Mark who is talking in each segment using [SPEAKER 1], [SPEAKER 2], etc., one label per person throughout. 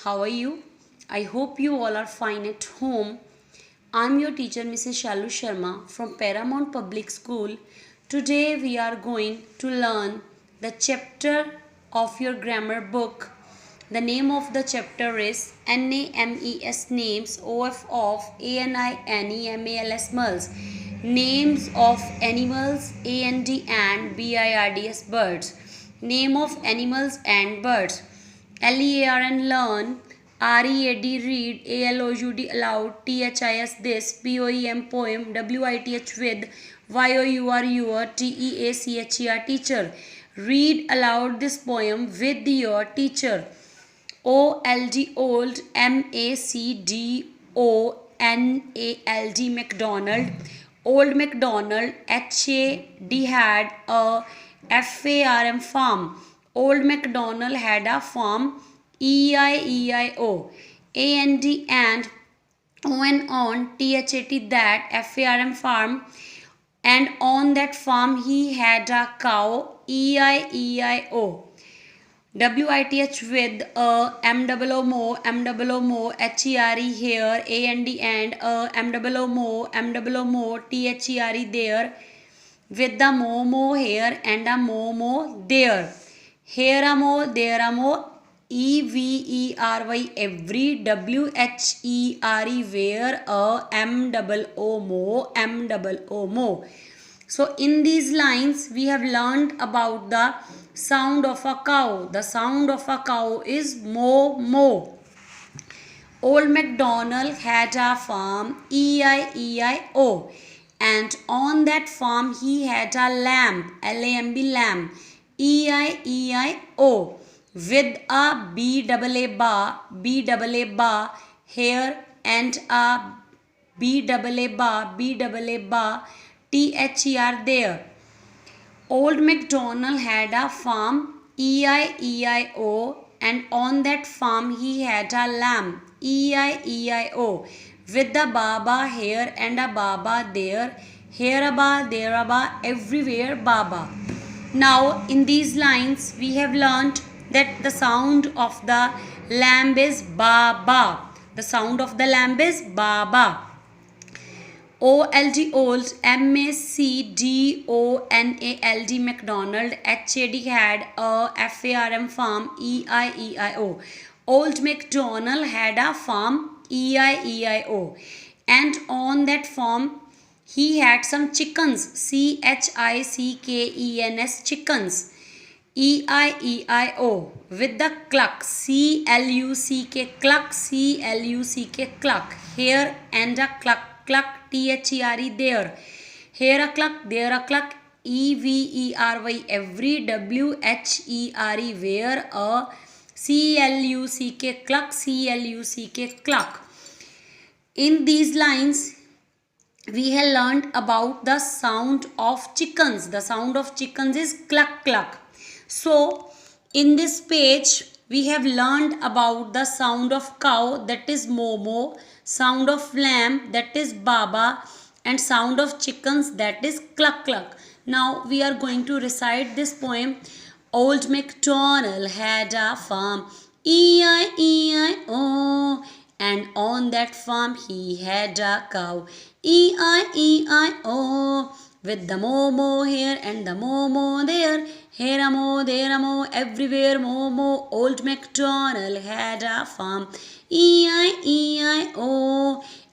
[SPEAKER 1] How are you? I hope you all are fine at home. I'm your teacher Mrs. Shalu Sharma from Paramount Public School. Today we are going to learn the chapter of your grammar book. The name of the chapter is NAMES names of ANINEMALS mals. Names of animals AND and BIRDS birds. Name of animals and birds. LEARN learn, READ read, ALOUD aloud, THIS this, POEM poem, WITH with, YOUR your, TEACHER teacher. Read aloud this poem with your teacher. OLD old, MACDONALD MacDonald. Old MacDonald, HAD had a FARM farm. Old MacDonald had a farm. EIEIO. AND and on THAT that FARM farm, and on that farm he had a cow. EIEIO. WITH with a MOO HERE here, AND MOO THERE there, with the momo here and a momo there. Here a mo, there a mo, EVERY every, WHERE where, a MOO mo. So in these lines we have learned about the sound of a cow. The sound of a cow is mo mo. Old MacDonald had a farm, EIEIO, and on that farm he had a lamb, LAMB lamb, EIEIO, with a BAA bar here and a BAA THER there. Old MacDonald had a farm, EIEIO, and on that farm he had a lamb, EIEIO, with the baba here and a baba there, here a ba, there a ba, everywhere baba. Now in these lines we have learnt that the sound of the lamb is baba. The sound of the lamb is baba. OLD old, MACDONALD MacDonald, HAD had a FARM farm, EIEIO. Old MacDonald had a farm, EIEIO, and on that farm he had some chickens, CHICKENS chickens, EIEIO, with the cluck, CLUCK cluck, CLUCK cluck, here and a cluck cluck, THERE there, here a cluck, there a cluck, EVERY every, WHERE where, a CLUCK cluck, CLUCK cluck. In these lines we have learned about the sound of chickens. The sound of chickens is cluck cluck. So in this page we have learned about the sound of cow, that is momo, sound of lamb, that is baba, and sound of chickens, that is cluck cluck. Now we are going to recite this poem. Old MacDonald had a farm, EIEIO, and on that farm he had a cow, EIEIO, with the momo here and the momo there, here a mo, there a mo, everywhere momo. Old MacDonald had a farm, EIEIO,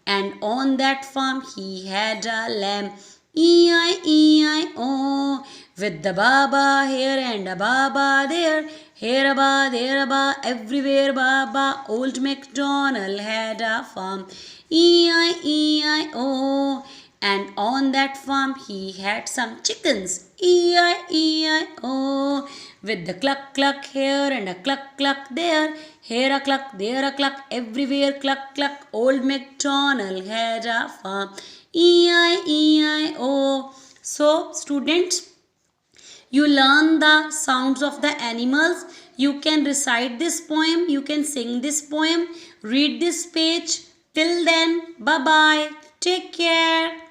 [SPEAKER 1] and on that farm he had a lamb, EIEIO, with the baba here and a baba there, here a ba, there a ba, everywhere baba. Old MacDonald had a farm, EIEIO, and on that farm he had some chickens, EIEIO, with the cluck cluck here and a cluck cluck there, here a cluck, there a cluck, everywhere cluck cluck. Old MacDonald had a farm, EIEIO. So students, you learn the sounds of the animals. You can recite this poem, you can sing this poem, read this page. Till then, bye bye, take care.